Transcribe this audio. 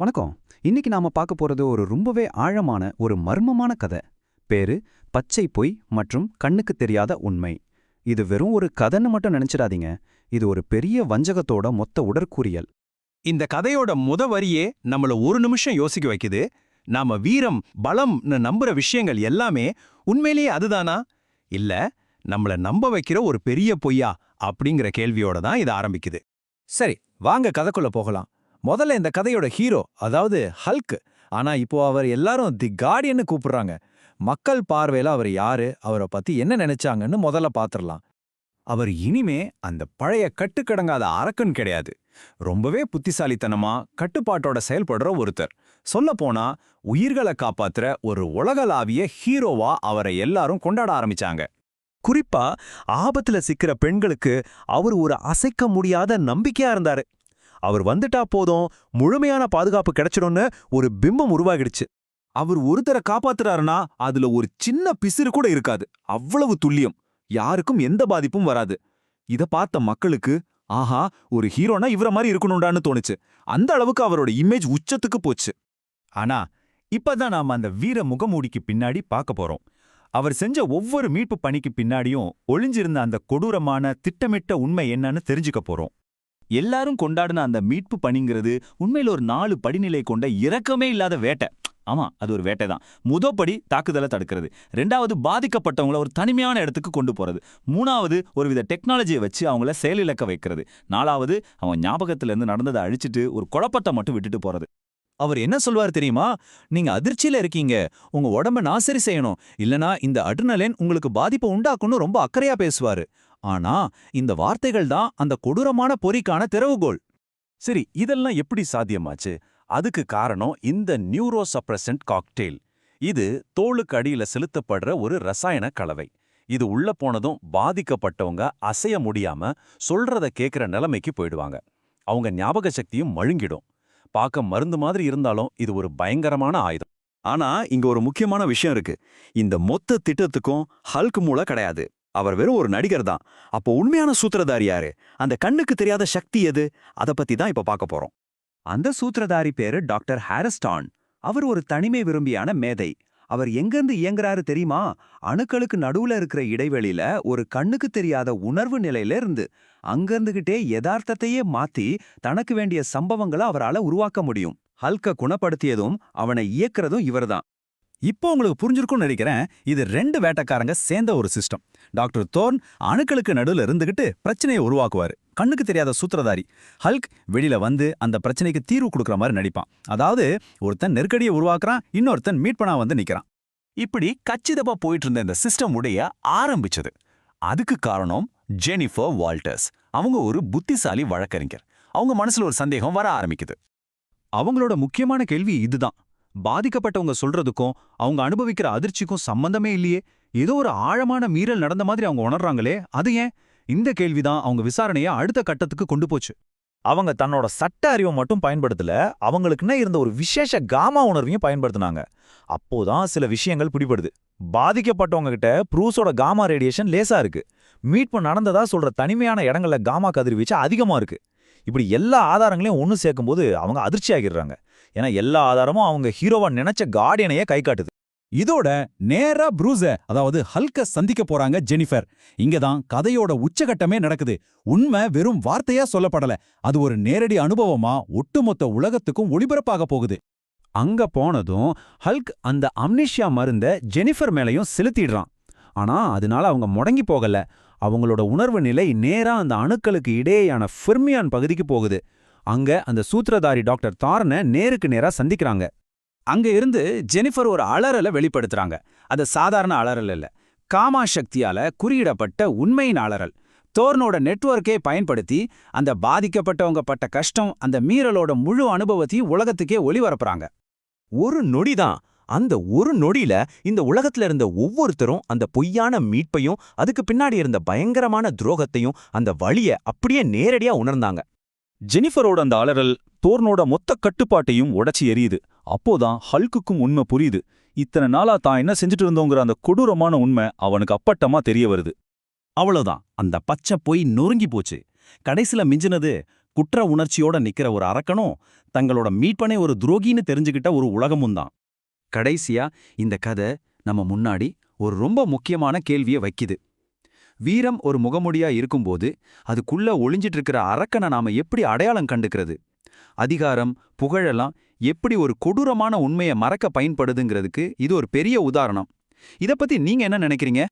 வணக்கம். இன்னைக்கு நாம பார்க்க போறது ஒரு ரொம்பவே ஆழமான ஒரு மர்மமான கதை. பேரு பச்சை பொய் மற்றும் கண்ணுக்கு தெரியாத உண்மை. இது வெறும் ஒரு கதைன்னு மட்டும் நினைச்சிடாதீங்க. இது ஒரு பெரிய வஞ்சகத்தோட மொத்த உடற்கூறியல். இந்த கதையோட வரியே நம்மள ஒரு நிமிஷம் யோசிக்க வைக்குது. நாம வீரம், பலம்னு நம்புற விஷயங்கள் எல்லாமே உண்மையிலேயே அதுதானா? இல்ல நம்மள நம்ப வைக்கிற ஒரு பெரிய பொய்யா அப்படிங்கிற கேள்வியோட தான் இது ஆரம்பிக்குது. சரி, வாங்க கதைக்குள்ள போகலாம். முதல்ல இந்த கதையோட ஹீரோ, அதாவது ஹல்க். ஆனா இப்போ அவர் எல்லாரும் தி கார்டியன்னு கூப்பிடுறாங்க. மக்கள் பார்வையில அவர் யாரு, அவரை பத்தி என்ன நினைச்சாங்கன்னு முதல்ல பாத்துரலாம். அவர் இனிமே அந்த பழைய கட்டுக்கடங்காத அரக்கன் கிடையாது. ரொம்பவே புத்திசாலித்தனமா கட்டுப்பாட்டோட செயல்படுற ஒருத்தர். சொல்லப்போனா உயிர்களை காப்பாத்துற ஒரு உலகளாவிய ஹீரோவா அவரை எல்லாரும் கொண்டாட ஆரம்பிச்சாங்க. குறிப்பா ஆபத்துல சிக்கிற பெண்களுக்கு அவர் ஒரு அசைக்க முடியாத நம்பிக்கையா இருந்தாரு. அவர் வந்துட்டா போதும், முழுமையான பாதுகாப்பு கிடைச்சிடும்னு ஒரு பிம்பம் உருவாகிடுச்சு. அவர் ஒருத்தரை காப்பாத்துறாருன்னா அதுல ஒரு சின்ன பிசிறு கூட இருக்காது. அவ்வளவு துல்லியம். யாருக்கும் எந்த பாதிப்பும் வராது. இத பார்த்த மக்களுக்கு ஆஹா, ஒரு ஹீரோனா இவர மாதிரி இருக்கணும்டான்னு தோணுச்சு. அந்த அளவுக்கு அவரோட இமேஜ் உச்சத்துக்கு போச்சு. ஆனா இப்பதான் நாம அந்த வீர முகமூடிக்கு பின்னாடி பார்க்க போறோம். அவர் செஞ்ச ஒவ்வொரு மீட்பு பணிக்கு பின்னாடியும் ஒளிஞ்சிருந்த அந்த கொடூரமான திட்டமிட்ட உண்மை என்னன்னு தெரிஞ்சுக்க போறோம். எல்லாரும் கொண்டாடின அந்த மீட்பு பணிங்கிறது உண்மையில ஒரு 4 படிநிலை கொண்ட இரக்கமே இல்லாத வேட்டை. ஆமா, அது ஒரு வேட்டை தான். முதப்படி தாக்குதலை தடுக்கிறது, 2வது பாதிக்கப்பட்டவங்கள ஒரு தனிமையான இடத்துக்கு கொண்டு போறது, 3வது ஒருவித டெக்னாலஜியை வச்சு அவங்கள செயலிழக்க வைக்கிறது, 4வது அவங்க ஞாபகத்துல இருந்து நடந்ததை அழிச்சிட்டு ஒரு குழப்பத்தை மட்டும் விட்டுட்டு போறது. அவர் என்ன சொல்வார் தெரியுமா? நீங்க அதிர்ச்சியில இருக்கீங்க, உங்க உடம்ப நாசரி செய்யணும், இல்லனா இந்த அட்ரினலின் உங்களுக்கு பாதிப்பை உண்டாக்குன்னு ரொம்ப அக்கறையா பேசுவாரு. ஆனா இந்த வார்த்தைகள் தான் அந்த கொடூரமான பொறிக்கான திறவுகோல். சரி, இதெல்லாம் எப்படி சாத்தியமாச்சு? அதுக்கு காரணம் இந்த நியூரோசப்ரசன்ட் காக்டெயில். இது தோலுக்கு அடியில செலுத்தப்படுற ஒரு ரசாயன கலவை. இது உள்ள போனதும் பாதிக்கப்பட்டவங்க அசைய முடியாம சொல்றத கேட்கிற நிலைமைக்கு போயிடுவாங்க. அவங்க ஞாபக சக்தியும் மழுங்கிடும். பார்க்க மருந்து மாதிரி இருந்தாலும் இது ஒரு பயங்கரமான ஆயுதம். ஆனா இங்க ஒரு முக்கியமான விஷயம் இருக்கு. இந்த மொத்த திட்டத்துக்கும் ஹல்க் மூளை கிடையாது. அவர் வெறும் ஒரு நடிகர் தான். அப்போ உண்மையான சூத்திரதாரி யாரு? அந்த கண்ணுக்கு தெரியாத சக்தி எது? அத பத்தி தான் இப்ப பார்க்க போறோம். அந்த சூத்திரதாரி பேரு டாக்டர் ஹாரிஸ்டான். அவர் ஒரு தனிமை விரும்பியான மேதை. அவர் எங்கிருந்து இயங்குறாரு தெரியுமா? அணுக்களுக்கு நடுவுல இருக்கிற இடைவெளியில ஒரு கண்ணுக்கு தெரியாத உணர்வு நிலையில இருந்து அங்கிருந்துகிட்டே யதார்த்தத்தையே மாத்தி தனக்கு வேண்டிய சம்பவங்களை அவரால உருவாக்க முடியும். ஹல்க குணப்படுத்தியதும் அவனை இயக்குறதும் இவர்தான். இப்போ உங்களுக்கு புரிஞ்சிருக்கும்னு நினைக்கிறேன். இது 2 வேட்டக்காரங்க சேர்ந்த ஒரு சிஸ்டம். டாக்டர் தோர்ன் அணுக்களுக்கு நடுவுல இருந்துகிட்டு பிரச்சனையை உருவாக்குவாரு. கண்ணுக்கு தெரியாத சூத்திரதாரி ஹல்க் வெளியில வந்து அந்த பிரச்சனைக்கு தீர்வு கொடுக்குற மாதிரி நடிப்பான். அதாவது ஒருத்தன் நெருக்கடியை உருவாக்குறான், இன்னொருத்தன் மீட் பண்ணா வந்து நிக்கிறான். இப்படி கச்சிதமா போயிட்டு இருந்த இந்த சிஸ்டம் உடைய ஆரம்பிச்சது. அதுக்கு காரணம் ஜெனிஃபர் வால்டர்ஸ். அவங்க ஒரு புத்திசாலி வழக்கறிஞர். அவங்க மனசுல ஒரு சந்தேகம் வர ஆரம்பிக்குது. அவங்களோட முக்கியமான கேள்வி இதுதான். பாதிக்கப்பட்டவங்க சொல்றதுக்கும் அவங்க அனுபவிக்கிற அதிர்ச்சிக்கும் சம்பந்தமே இல்லையே. ஏதோ ஒரு ஆழமான மீறல் நடந்த மாதிரி அவங்க உணர்றாங்களே, அது ஏன்? இந்த கேள்விதான் அவங்க விசாரணைய அடுத்த கட்டத்துக்கு கொண்டு போச்சு. அவங்க தன்னோட சட்ட அறிவை மட்டும் பயன்படுத்தல, அவங்களுக்குன்னு இருந்த ஒரு விசேஷ காமா உணர்வையும் பயன்படுத்தினாங்க. அப்போதான் சில விஷயங்கள் பிடிபடுது. பாதிக்கப்பட்டவங்க கிட்ட ப்ரூஸோட காமா ரேடியேஷன் லேசா இருக்கு. மீட்பு நடந்ததா சொல்ற தனிமையான இடங்கள்ல காமா கதிர்வீச்சு அதிகமா இருக்கு. இப்படி எல்லா ஆதாரங்களையும் ஒன்னு சேர்க்கும்போது அவங்க அதிர்ச்சி ஆகிடுறாங்க. ஏன்னா எல்லா ஆதாரமும் அவங்க ஹீரோவா நினைச்ச கார்டியனையே கை காட்டுது. இதோட நேரா ப்ரூஸ, அதாவது ஹல்க சந்திக்க போறாங்க ஜெனிஃபர். இங்கதான் கதையோட உச்சகட்டமே நடக்குது. உண்மை வெறும் வார்த்தையா சொல்லப்படல, அது ஒரு நேரடி அனுபவமா ஒட்டுமொத்த உலகத்துக்கும் ஒளிபரப்பாக போகுது. அங்க போனதும் ஹல்க் அந்த அம்னிஷியா மருந்த ஜெனிஃபர் மேலையும் செலுத்திடுறான். ஆனா அதனால அவங்க முடங்கி போகல. அவங்களோட உணர்வு நிலை நேரா அந்த அணுக்களுக்கு இடையேயான ஃபெர்மியான் பகுதிக்கு போகுது. அங்க அந்த சூத்திரதாரி டாக்டர் தார்னை நேருக்கு நேரா சந்திக்கிறாங்க. அங்க இருந்து ஜெனிஃபர் ஒரு அலறலை வெளிப்படுத்துறாங்க. அது சாதாரண அலறல் இல்ல, காமா சக்தியால குறியிடப்பட்ட உண்மையின் அலறல். தோர்னோட நெட்வொர்க்கே பயன்படுத்தி அந்த பாதிக்கப்பட்டவங்க பட்ட கஷ்டம், அந்த மீறலோட முழு அனுபவத்தையும் உலகத்துக்கே ஒளிபரப்புறாங்க. ஒரு நொடிதான். அந்த ஒரு நொடியில இந்த உலகத்துல இருந்த ஒவ்வொருத்தரும் அந்த பொய்யான மீட்பையும் அதுக்கு பின்னாடி இருந்த பயங்கரமான துரோகத்தையும் அந்த வலிய அப்படியே நேரடியா உணர்ந்தாங்க. ஜெனிஃபரோட அந்த அலறல் தோர்னோட மொத்த கட்டுப்பாட்டையும் உடைச்சி எரியுது. அப்போதான் ஹல்க்குக்கும் உண்மை புரியுது. இத்தனை நாளா தான் என்ன செஞ்சுட்டு இருந்தோங்கிற அந்த கொடூரமான உண்மை அவனுக்கு அப்பட்டமா தெரிய வருது. அவ்வளவுதான், அந்த பச்சை பொய் நொறுங்கி போச்சு. கடைசில மிஞ்சினது குற்ற உணர்ச்சியோட நிக்கிற ஒரு அரக்கனும் தங்களோட மீட்பனை ஒரு துரோகின்னு தெரிஞ்சுக்கிட்ட ஒரு உலகமும் தான். கடைசியா இந்த கதை நம்ம முன்னாடி ஒரு ரொம்ப முக்கியமான கேள்வியை வைக்குது. வீரம் ஒரு முகமுடியா இருக்கும்போது அதுக்குள்ள ஒளிஞ்சிட்டு இருக்கிற அரக்கனை நாம எப்படி அடையாளம் கண்டுக்கிறது? அதிகாரம், புகழெல்லாம் எப்படி ஒரு கொடூரமான உண்மையை மறக்க பயன்படுதுங்கிறதுக்கு இது ஒரு பெரிய உதாரணம். இத பத்தி நீங்க என்ன நினைக்கிறீங்க?